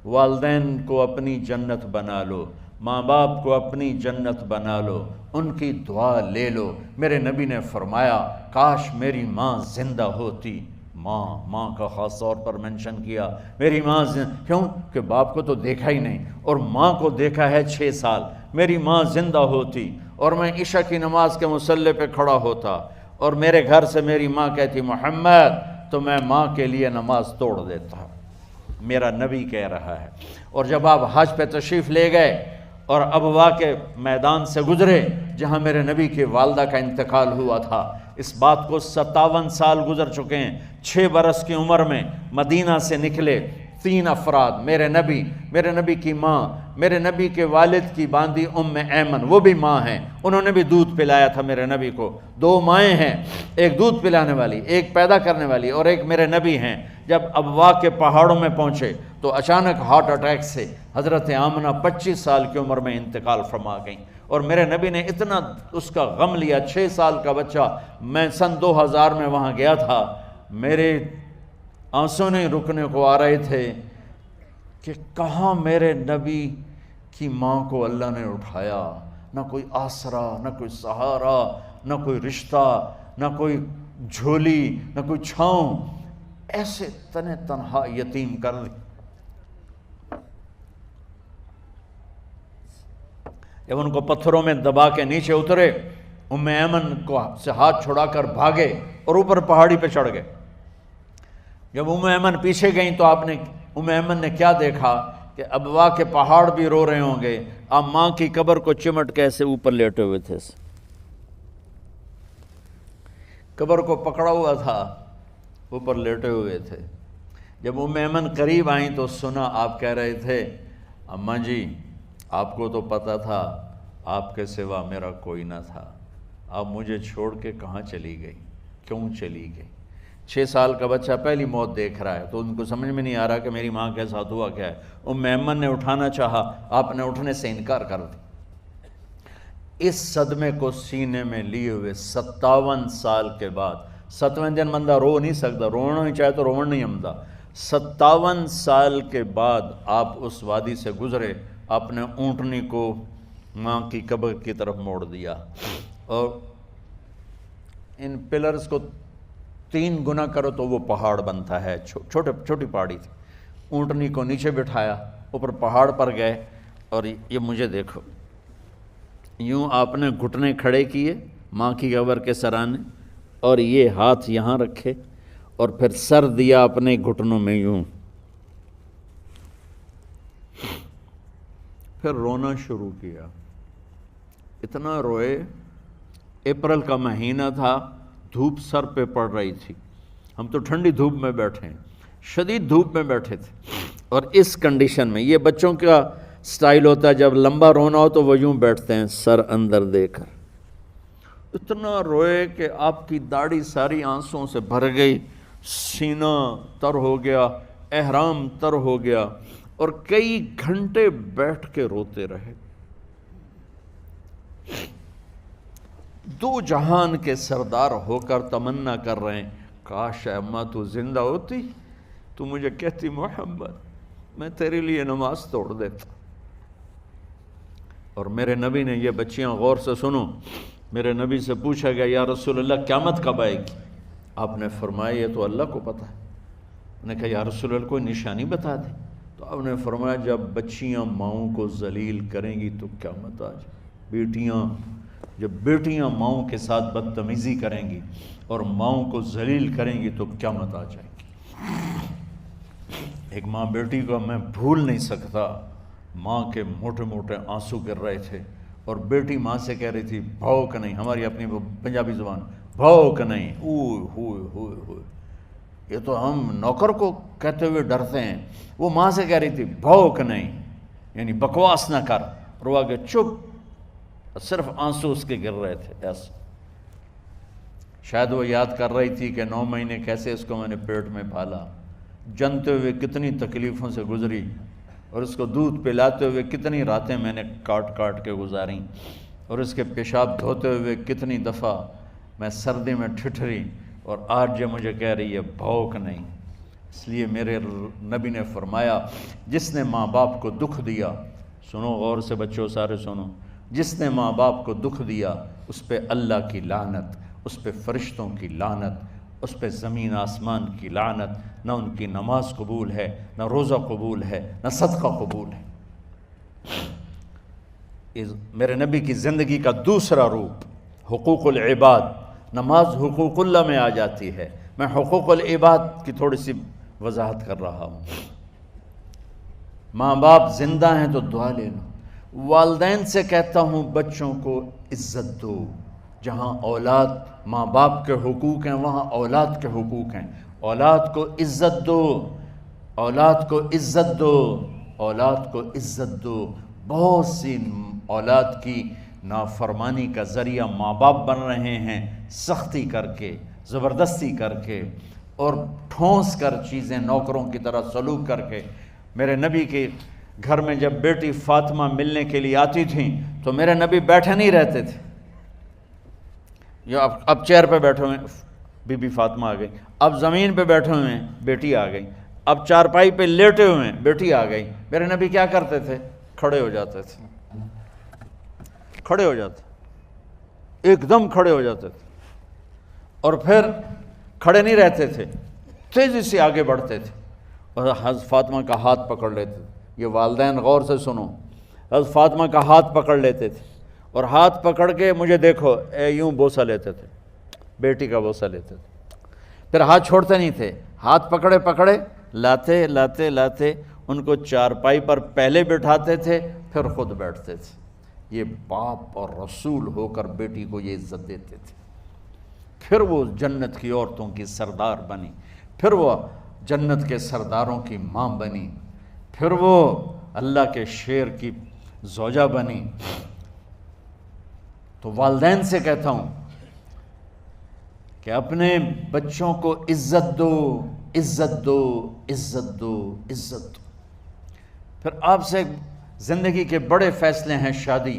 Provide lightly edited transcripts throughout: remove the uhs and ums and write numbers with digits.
والدین کو اپنی جنت بنا لو، ماں باپ کو اپنی جنت بنا لو، ان کی دعا لے لو۔ میرے نبی نے فرمایا کاش میری ماں زندہ ہوتی۔ ماں کا خاص طور پر منشن کیا، میری ماں کیوں کہ باپ کو تو دیکھا ہی نہیں اور ماں کو دیکھا ہے 6 سال۔ میری ماں زندہ ہوتی اور میں عشاء کی نماز کے مصلی پہ کھڑا ہوتا اور میرے گھر سے میری ماں کہتی محمد، تو میں ماں کے لیے نماز توڑ دیتا۔ میرا نبی کہہ رہا ہے۔ اور جب آپ حج پہ تشریف لے گئے اور ابوا کے میدان سے گزرے جہاں میرے نبی کی والدہ کا انتقال ہوا تھا، اس بات کو 57 سال گزر چکے ہیں۔ 6 برس کی عمر میں مدینہ سے نکلے 3 افراد، میرے نبی کی ماں، میرے نبی کے والد کی باندی ایمن، وہ بھی ماں ہیں، انہوں نے بھی دودھ پلایا تھا میرے نبی کو۔ 2 مائیں ہیں، ایک دودھ پلانے والی، ایک پیدا کرنے والی، اور ایک میرے نبی ہیں۔ جب ابوا کے پہاڑوں میں پہنچے تو اچانک ہارٹ اٹیک سے حضرت آمنہ 25 سال کی عمر میں انتقال فرما گئیں، اور میرے نبی نے اتنا اس کا غم لیا۔ 6 سال کا بچہ، میں سن 2000 میں وہاں گیا تھا، میرے آنسوں نہیں رکنے کو آ رہے تھے کہ کہاں میرے نبی کی ماں کو اللہ نے اٹھایا، نہ کوئی آسرا، نہ کوئی سہارا، نہ کوئی رشتہ، نہ کوئی جھولی، نہ کوئی چھاؤں، ایسے تنہا یتیم کر دی۔ جب ان کو پتھروں میں دبا کے نیچے اترے، ایمن کو سے ہاتھ چھڑا کر بھاگے اور اوپر پہاڑی پہ چڑھ گئے۔ جب ایمن پیچھے گئیں تو ایمن نے کیا دیکھا کہ ابوا کے پہاڑ بھی رو رہے ہوں گے، اب ماں کی قبر کو چمٹ کے ایسے اوپر لیٹے ہوئے تھے، قبر کو پکڑا ہوا تھا، اوپر لیٹے ہوئے تھے۔ جب ایمن قریب آئیں تو سنا آپ کہہ رہے تھے اماں جی آپ کو تو پتہ تھا آپ کے سوا میرا کوئی نہ تھا، آپ مجھے چھوڑ کے کہاں چلی گئی، کیوں چلی گئی؟ 6 سال کا بچہ پہلی موت دیکھ رہا ہے تو ان کو سمجھ میں نہیں آ رہا کہ میری ماں کے ساتھ ہوا کیا ہے۔ ایمن نے اٹھانا چاہا، آپ نے اٹھنے سے انکار کر دی۔ اس صدمے کو سینے میں لیے ہوئے 57 سال کے بعد، 7ویں دن بندہ رو نہیں سکتا، رونا ہی چاہے تو رونا نہیں آمدا، 57 سال کے بعد آپ اس وادی سے گزرے، اپنے اونٹنی کو ماں کی قبر کی طرف موڑ دیا، اور ان پلرز کو 3 گنا کرو تو وہ پہاڑ بنتا ہے، چھوٹی پہاڑی تھی۔ اونٹنی کو نیچے بٹھایا، اوپر پہاڑ پر گئے، اور یہ مجھے دیکھو، یوں آپ نے گھٹنے کھڑے کیے ماں کی قبر کے سرانے، اور یہ ہاتھ یہاں رکھے اور پھر سر دیا اپنے گھٹنوں میں یوں، پھر رونا شروع کیا۔ اتنا روئے، اپریل کا مہینہ تھا، دھوپ سر پہ پڑ رہی تھی، ہم تو ٹھنڈی دھوپ میں بیٹھے ہیں، شدید دھوپ میں بیٹھے تھے، اور اس کنڈیشن میں یہ بچوں کا سٹائل ہوتا ہے جب لمبا رونا ہو تو وہ یوں بیٹھتے ہیں سر اندر دے کر۔ اتنا روئے کہ آپ کی داڑھی ساری آنسوں سے بھر گئی، سینہ تر ہو گیا، احرام تر ہو گیا، اور کئی گھنٹے بیٹھ کے روتے رہے۔ 2 جہان کے سردار ہو کر تمنا کر رہے ہیں کاش اماں تو زندہ ہوتی، تو مجھے کہتی محمد میں تیرے لیے نماز توڑ دیتا۔ اور میرے نبی نے، یہ بچیاں غور سے سنو، میرے نبی سے پوچھا گیا یا رسول اللہ قیامت کب آئے گی؟ آپ نے فرمایا یہ تو اللہ کو پتہ ہے۔ میں نے کہا یا رسول اللہ کوئی نشانی بتا دیں، تو آپ نے فرمایا جب بچیاں ماؤں کو ذلیل کریں گی تو قیامت آ جائے۔ جب بیٹیاں ماؤں کے ساتھ بدتمیزی کریں گی اور ماؤں کو ذلیل کریں گی تو قیامت آ جائے گی۔ ایک ماں بیٹی کو میں بھول نہیں سکتا، ماں کے موٹے موٹے آنسو گر رہے تھے، اور بیٹی ماں سے کہہ رہی تھی بھوک نہیں، ہماری اپنی پنجابی زبان بھوک نہیں، اوئے ہوئے ہوئے ہوئے، یہ تو ہم نوکر کو کہتے ہوئے ڈرتے ہیں، وہ ماں سے کہہ رہی تھی بھوک نہیں، یعنی بکواس نہ کر، رو آگے چپ، صرف آنسو اس کے گر رہے تھے ایسا۔ شاید وہ یاد کر رہی تھی کہ 9 مہینے کیسے اس کو میں نے پیٹ میں پالا، جنتے ہوئے کتنی تکلیفوں سے گزری، اور اس کو دودھ پلاتے ہوئے کتنی راتیں میں نے کاٹ کاٹ کے گزاریں، اور اس کے پیشاب دھوتے ہوئے کتنی دفعہ میں سردی میں ٹھٹھری، اور آج یہ مجھے کہہ رہی ہے بھوک نہیں۔ اس لیے میرے نبی نے فرمایا جس نے ماں باپ کو دکھ دیا، سنو غور سے بچوں سارے سنو، جس نے ماں باپ کو دکھ دیا اس پہ اللہ کی لعنت، اس پہ فرشتوں کی لعنت، اس پہ زمین آسمان کی لعنت، نہ ان کی نماز قبول ہے، نہ روزہ قبول ہے، نہ صدقہ قبول ہے۔ میرے نبی کی زندگی کا دوسرا روپ حقوق العباد، نماز حقوق اللہ میں آ جاتی ہے، میں حقوق العباد کی تھوڑی سی وضاحت کر رہا ہوں۔ ماں باپ زندہ ہیں تو دعا لے لو۔ والدین سے کہتا ہوں بچوں کو عزت دو، جہاں اولاد ماں باپ کے حقوق ہیں وہاں اولاد کے حقوق ہیں، اولاد کو عزت دو، اولاد کو عزت دو، اولاد کو عزت دو۔ بہت سی اولاد کی نافرمانی کا ذریعہ ماں باپ بن رہے ہیں، سختی کر کے، زبردستی کر کے اور ٹھونس کر چیزیں نوکروں کی طرح سلوک کر کے۔ میرے نبی کے گھر میں جب بیٹی فاطمہ ملنے کے لیے آتی تھیں تو میرے نبی بیٹھے نہیں رہتے تھے، یا اب چیئر پہ بیٹھے ہوئے بی بی فاطمہ آ گئی، اب زمین پہ بیٹھے ہوئے ہیں بیٹی آ گئی، اب چارپائی پہ لیٹے ہوئے ہیں بیٹی آ گئی۔ میرے نبی کیا کرتے تھے؟ کھڑے ہو جاتے تھے، کھڑے ہو جاتے، ایک دم کھڑے ہو جاتے تھے، اور پھر کھڑے نہیں رہتے تھے، تیزی سے آگے بڑھتے تھے اور حضرت فاطمہ کا ہاتھ پکڑ لیتے تھے۔ یہ والدین غور سے سنو، حضرت فاطمہ کا ہاتھ پکڑ لیتے تھے اور ہاتھ پکڑ کے مجھے دیکھو یوں بوسہ لیتے تھے، بیٹی کا بوسہ لیتے تھے، پھر ہاتھ چھوڑتے نہیں تھے، ہاتھ پکڑے پکڑے لاتے لاتے لاتے ان کو چارپائی پر پہلے بٹھاتے تھے پھر خود بیٹھتے تھے۔ یہ باپ اور رسول ہو کر بیٹی کو یہ عزت دیتے تھے۔ پھر وہ جنت کی عورتوں کی سردار بنی، پھر وہ جنت کے سرداروں کی ماں بنی، پھر وہ اللہ کے شیر کی زوجہ بنی۔ تو والدین سے کہتا ہوں کہ اپنے بچوں کو عزت دو، عزت دو، عزت دو، عزت دو۔ پھر آپ سے زندگی کے بڑے فیصلے ہیں شادی۔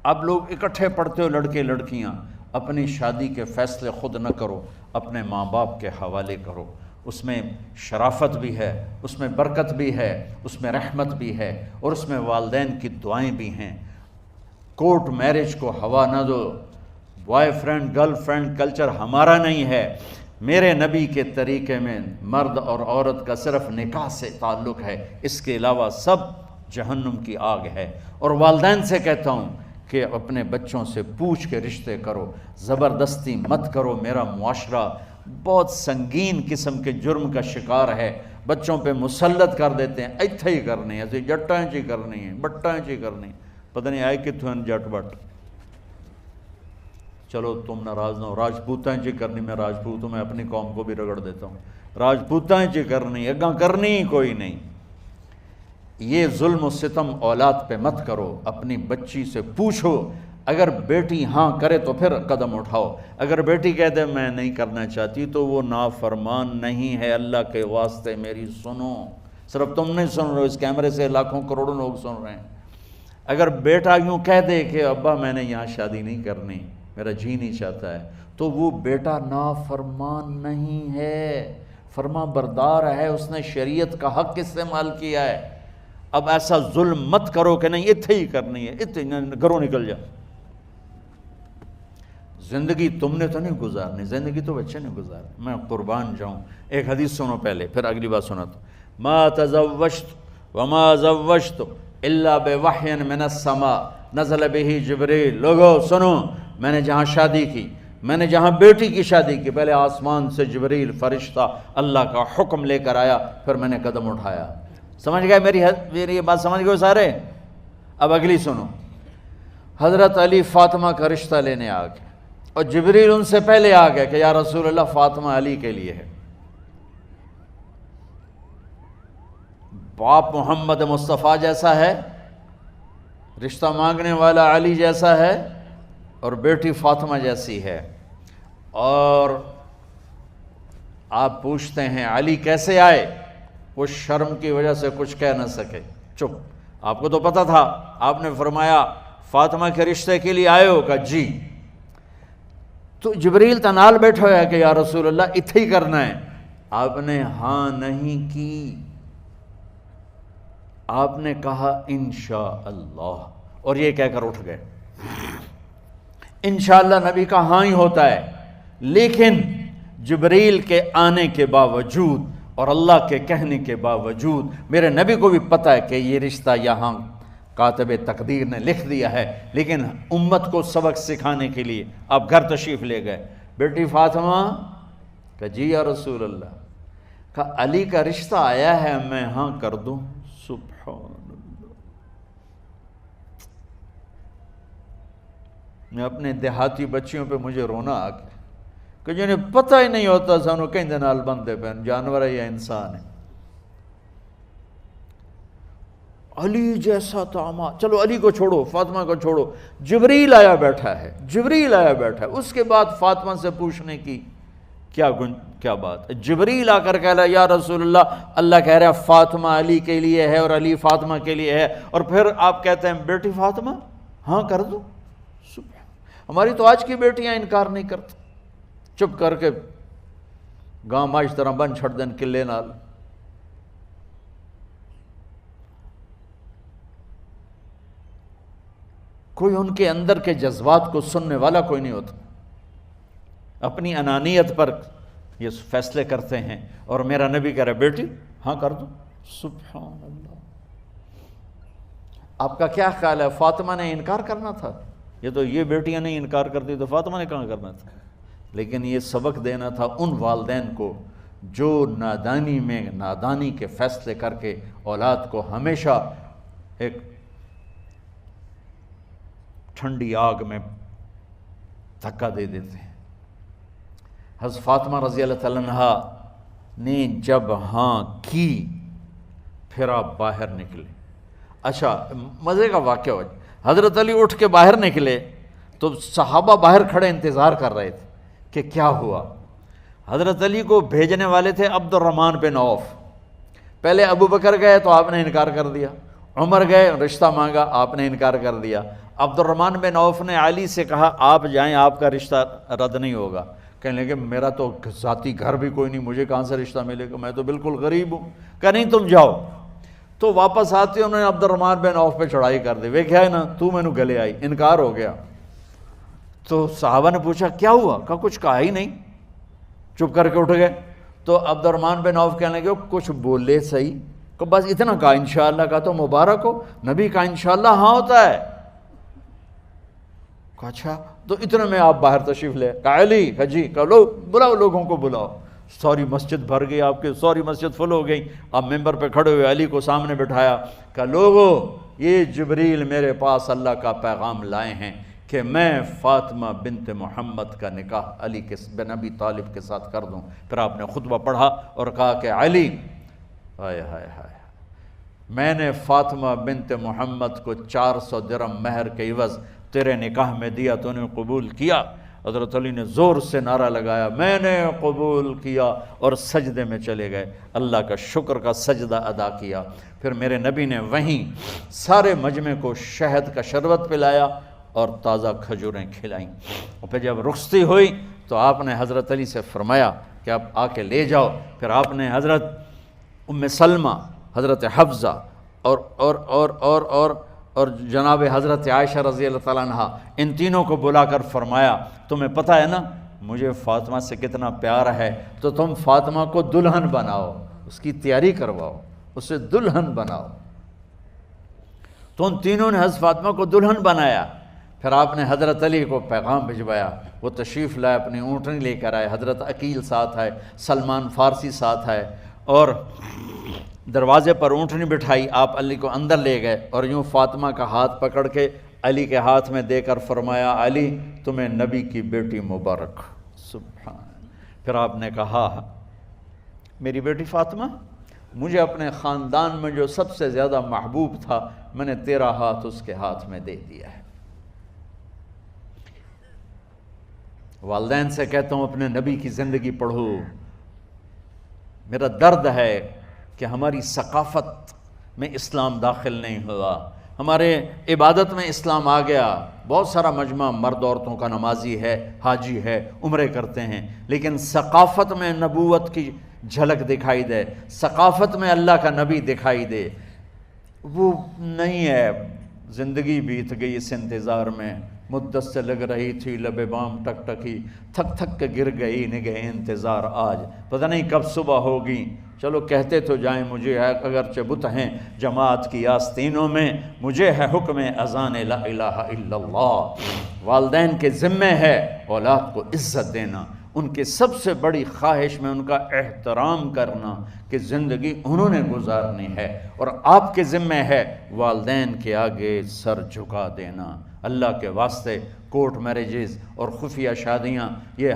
اب لوگ اکٹھے پڑھتے ہو لڑکے لڑکیاں، اپنی شادی کے فیصلے خود نہ کرو، اپنے ماں باپ کے حوالے کرو۔ اس میں شرافت بھی ہے، اس میں برکت بھی ہے، اس میں رحمت بھی ہے، اور اس میں والدین کی دعائیں بھی ہیں۔ کورٹ میرج کو ہوا نہ دو، boyfriend girlfriend culture ہمارا نہیں ہے۔ میرے نبی کے طریقے میں مرد اور عورت کا صرف نکاح سے تعلق ہے، اس کے علاوہ سب جہنم کی آگ ہے۔ اور والدین سے کہتا ہوں کہ اپنے بچوں سے پوچھ کے رشتے کرو، زبردستی مت کرو۔ میرا معاشرہ بہت سنگین قسم کے جرم کا شکار ہے، بچوں پہ مسلط کر دیتے ہیں، ایتھے ہی کرنی ہے، جٹاں چی کرنی ہے، بٹاں چی کرنی، پتہ نہیں آئے کتوں ہیں جٹ بٹ۔ چلو تم ناراض نہ ہو، راجپوتاں چی کرنی، میں راجپوت ہوں، میں اپنی قوم کو بھی رگڑ دیتا ہوں، راجپوتاں چی کرنی، اگاں کرنی کوئی نہیں۔ یہ ظلم و ستم اولاد پہ مت کرو، اپنی بچی سے پوچھو، اگر بیٹی ہاں کرے تو پھر قدم اٹھاؤ، اگر بیٹی کہہ دے میں نہیں کرنا چاہتی تو وہ نافرمان نہیں ہے۔ اللہ کے واسطے میری سنو، صرف تم نہیں سن رہے، اس کیمرے سے لاکھوں کروڑوں لوگ سن رہے ہیں۔ اگر بیٹا یوں کہہ دے کہ ابا میں نے یہاں شادی نہیں کرنی، میرا جی نہیں چاہتا ہے، تو وہ بیٹا نافرمان نہیں ہے، فرما بردار ہے، اس نے شریعت کا حق استعمال کیا ہے۔ اب ایسا ظلم مت کرو کہ نہیں اتھے ہی کرنی ہے، اتھے گھروں نکل جا۔ زندگی تم نے تو نہیں گزارنی، زندگی تو بچے نے گزارنی، میں قربان جاؤں۔ ایک حدیث سنو پہلے، پھر اگلی بات سناتا ہوں۔ ما تزوجت وما زوجت الا بوحی من السماء نزل به جبریل۔ لوگو سنو، میں نے جہاں شادی کی، میں نے جہاں بیٹی کی شادی کی، پہلے آسمان سے جبریل فرشتہ اللہ کا حکم لے کر آیا، پھر میں نے قدم اٹھایا۔ سمجھ گئے میری یہ بات؟ سمجھ گئے سارے؟ اب اگلی سنو۔ حضرت علی فاطمہ کا رشتہ لینے آ گئے، اور جبریل ان سے پہلے آ گئے کہ یا رسول اللہ فاطمہ علی کے لیے ہے۔ باپ محمد مصطفیٰ جیسا ہے، رشتہ مانگنے والا علی جیسا ہے، اور بیٹی فاطمہ جیسی ہے۔ اور آپ پوچھتے ہیں علی کیسے آئے؟ وہ شرم کی وجہ سے کچھ کہہ نہ سکے، چپ۔ آپ کو تو پتہ تھا، آپ نے فرمایا فاطمہ کے رشتے کے لیے آئے ہو؟ کہا جی۔ تو جبریل تنال بیٹھا ہوا ہے کہ یا رسول اللہ اتھے ہی کرنا ہے، آپ نے ہاں نہیں کی، آپ نے کہا انشاءاللہ، اور یہ کہہ کر اٹھ گئے۔ انشاءاللہ نبی کا ہاں ہی ہوتا ہے، لیکن جبریل کے آنے کے باوجود اور اللہ کے کہنے کے باوجود میرے نبی کو بھی پتہ ہے کہ یہ رشتہ یہاں کاتب تقدیر نے لکھ دیا ہے، لیکن امت کو سبق سکھانے کے لیے آپ گھر تشریف لے گئے۔ بیٹی فاطمہ کہ جی یا رسول اللہ، کہا علی کا رشتہ آیا ہے، میں ہاں کر دوں؟ سبحان اللہ۔ میں اپنے دیہاتی بچیوں پہ مجھے رونا آ گیا کہ جنہیں پتہ ہی نہیں ہوتا سانو کہیں دے نال بندے پہ جانور ہے یا انسان ہے۔ علی جیسا داماد، چلو علی کو چھوڑو، فاطمہ کو چھوڑو، جبریل آیا بیٹھا ہے، جبریل آیا بیٹھا ہے۔ اس کے بعد فاطمہ سے پوچھنے کی کیا بات ہے؟ جبریل آ کر کہہ رہا یا رسول اللہ، اللہ کہہ رہا فاطمہ علی کے لیے ہے اور علی فاطمہ کے لیے ہے، اور پھر آپ کہتے ہیں بیٹی فاطمہ ہاں کر دو؟ ہماری تو آج کی بیٹیاں انکار نہیں کرتی، چپ کر کے گاں ماش طرح بن چھڑ دین قلعے نال۔ کوئی ان کے اندر کے جذبات کو سننے والا کوئی نہیں ہوتا، اپنی انانیت پر یہ فیصلے کرتے ہیں، اور میرا نبی کہہ رہا ہے بیٹی ہاں کر دو۔ سبحان اللہ۔ آپ کا کیا خیال ہے، فاطمہ نے انکار کرنا تھا؟ یہ بیٹیاں نہیں انکار کرتی تو فاطمہ نے کہاں کرنا تھا؟ لیکن یہ سبق دینا تھا ان والدین کو جو نادانی میں نادانی کے فیصلے کر کے اولاد کو ہمیشہ ایک ٹھنڈی آگ میں دھکا دے دیتے ہیں۔ حضرت فاطمہ رضی اللہ تعالیٰ عنہا نے جب ہاں کی، پھر آپ باہر نکلے۔ اچھا مزے کا واقعہ ہو، حضرت علی اٹھ کے باہر نکلے تو صحابہ باہر کھڑے انتظار کر رہے تھے کہ کیا ہوا۔ حضرت علی کو بھیجنے والے تھے عبد الرحمن بن عوف۔ پہلے ابو بکر گئے تو آپ نے انکار کر دیا، عمر گئے رشتہ مانگا، آپ نے انکار کر دیا۔ عبد الرحمن بن عوف نے علی سے کہا آپ جائیں، آپ کا رشتہ رد نہیں ہوگا۔ کہنے لگے میرا تو ذاتی گھر بھی کوئی نہیں، مجھے کہاں سے رشتہ ملے گا، میں تو بالکل غریب ہوں۔ کہا نہیں تم جاؤ۔ تو واپس آتے انہوں نے عبد الرحمن بن عوف پہ چڑھائی کر دی، ویکھیا ہے نا تو میں نو گلے آئی، انکار ہو گیا۔ تو صحابہ نے پوچھا کیا ہوا؟ کہا کچھ کہا ہی نہیں، چپ کر کے اٹھ گئے۔ تو عبد الرحمن بن عوف کہنے لگے کچھ بولے صحیح، کہ بس اتنا کہا انشاءاللہ کا تو مبارک ہو، نبی کا انشاءاللہ ہاں ہوتا ہے۔ کہا اچھا، تو اتنے میں آپ باہر تشریف لے۔ کہا علی، کہا جی، کہا لو بلاؤ، لوگوں کو بلاؤ۔ ساری مسجد بھر گئی، آپ کے ساری مسجد فل ہو گئی۔ آپ ممبر پہ کھڑے ہوئے علی کو سامنے بٹھایا، کہا لوگو یہ جبریل میرے پاس اللہ کا پیغام لائے ہیں کہ میں فاطمہ بنت محمد کا نکاح علی بن ابی طالب کے ساتھ کر دوں۔ پھر آپ نے خطبہ پڑھا اور کہا کہ علی، ہائے ہائے ہائے، میں نے فاطمہ بنت محمد کو 400 درہم مہر کے عوض تیرے نکاح میں دیا، تو نے قبول کیا؟ حضرت علی نے زور سے نعرہ لگایا میں نے قبول کیا، اور سجدے میں چلے گئے، اللہ کا شکر کا سجدہ ادا کیا۔ پھر میرے نبی نے وہیں سارے مجمع کو شہد کا شربت پلایا اور تازہ کھجوریں کھلائیں۔ اور پھر جب رخصتی ہوئی تو آپ نے حضرت علی سے فرمایا کہ آپ آ کے لے جاؤ۔ پھر آپ نے حضرت ام سلمہ، حضرت حفصہ اور جناب حضرت عائشہ رضی اللہ تعالیٰ عنہ، ان تینوں کو بلا کر فرمایا تمہیں پتہ ہے نا مجھے فاطمہ سے کتنا پیار ہے، تو تم فاطمہ کو دلہن بناؤ، اس کی تیاری کرواؤ، اسے دلہن بناؤ۔ تو ان تینوں نے حضرت فاطمہ کو دلہن بنایا۔ پھر آپ نے حضرت علی کو پیغام بھجوایا، وہ تشریف لائے، اپنی اونٹنی لے کر آئے، حضرت عقیل ساتھ ہے، سلمان فارسی ساتھ ہے، اور دروازے پر اونٹنی بٹھائی، آپ علی کو اندر لے گئے اور یوں فاطمہ کا ہاتھ پکڑ کے علی کے ہاتھ میں دے کر فرمایا علی تمہیں نبی کی بیٹی مبارک۔ سبحان۔ پھر آپ نے کہا میری بیٹی فاطمہ، مجھے اپنے خاندان میں جو سب سے زیادہ محبوب تھا میں نے تیرا ہاتھ اس کے ہاتھ میں دے دیا ہے۔ والدین سے کہتا ہوں اپنے نبی کی زندگی پڑھو۔ میرا درد ہے کہ ہماری ثقافت میں اسلام داخل نہیں ہوا، ہمارے عبادت میں اسلام آ گیا، بہت سارا مجمع مرد عورتوں کا نمازی ہے، حاجی ہے، عمرے کرتے ہیں، لیکن ثقافت میں نبوت کی جھلک دکھائی دے، ثقافت میں اللہ کا نبی دکھائی دے، وہ نہیں ہے۔ زندگی بیت گئی اس انتظار میں، مدت سے لگ رہی تھی لب بام ٹک ٹکی، تھک تھک کے گر گئی نگہ انتظار آج، پتہ نہیں کب صبح ہوگی۔ چلو کہتے تو جائیں مجھے ہے اگرچہ بت ہیں جماعت کی آستینوں میں، مجھے ہے حکم اذان لا الہ الا اللہ۔ والدین کے ذمہ ہے اولاد کو عزت دینا، ان کے سب سے بڑی خواہش میں ان کا احترام کرنا کہ زندگی انہوں نے گزارنی ہے، اور آپ کے ذمہ ہے والدین کے آگے سر جھکا دینا۔ اللہ کے واسطے کورٹ میرجز اور خفیہ شادیاں یہ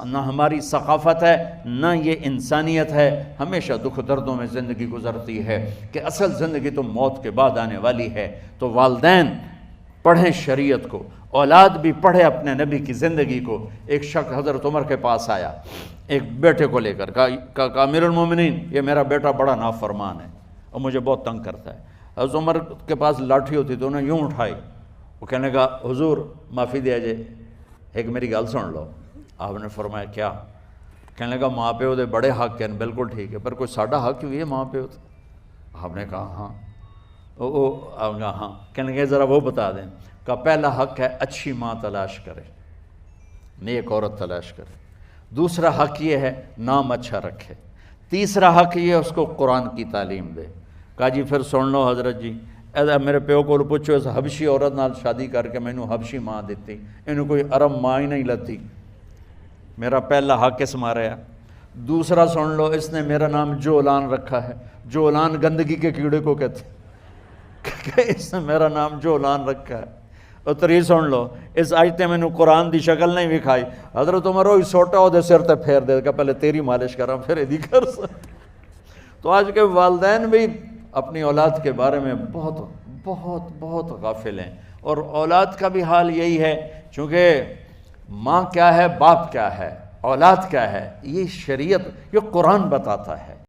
نہ ہماری ثقافت ہے نہ یہ انسانیت ہے۔ ہمیشہ دکھ دردوں میں زندگی گزرتی ہے کہ اصل زندگی تو موت کے بعد آنے والی ہے۔ تو والدین پڑھیں شریعت کو، اولاد بھی پڑھے اپنے نبی کی زندگی کو۔ ایک شخص حضرت عمر کے پاس آیا ایک بیٹے کو لے کر، کہا امیر المومنین یہ میرا بیٹا بڑا نافرمان ہے اور مجھے بہت تنگ کرتا ہے۔ حضرت عمر کے پاس لاٹھی ہوتی تو انہیں یوں اٹھائی، وہ کہنے لگا حضور معافی دیا جائے، ایک میری گل سن لو۔ آپ نے فرمایا کیا؟ کہنے لگا ماں پیو دے بڑے حق ہیں، بالکل ٹھیک ہے، پر کوئی ساڈا حق بھی ہے ماں پیو تے؟ آپ نے کہا ہاں۔ آپ نے کہا ہاں۔ کہنے لگے ذرا وہ بتا دیں۔ کہا پہلا حق ہے اچھی ماں تلاش کرے، نیک عورت تلاش کرے۔ دوسرا حق یہ ہے نام اچھا رکھے۔ تیسرا حق یہ ہے اس کو قرآن کی تعلیم دے۔ کہا جی پھر سن لو حضرت جی، میرے پیو کو پوچھو اس حبشی عورت نال شادی کر کے مینوں حبشی ماں دیتی، انہوں کوئی عرب ماں ہی نہیں لتی۔ میرا پہلا حق اس مارے ہے۔ دوسرا سن لو، اس نے میرا نام جولان رکھا ہے۔ جولان گندگی کے کیڑے کو کہتے کہ اس نے میرا نام جولان رکھا ہے۔ اور تری سن لو، اس آج تے مینوں قرآن دی شکل نہیں وکھائی۔ حضرت عمر ہوئی سوٹا وہ دے سر تے پھیر دے کہ پہلے تیری مالش کراں پھر ایدی کر سکتا۔ تو آج کے والدین بھی اپنی اولاد کے بارے میں بہت بہت بہت غافل ہیں، اور اولاد کا بھی حال یہی ہے، چونکہ ماں کیا ہے باپ کیا ہے اولاد کیا ہے یہ شریعت یہ قرآن بتاتا ہے۔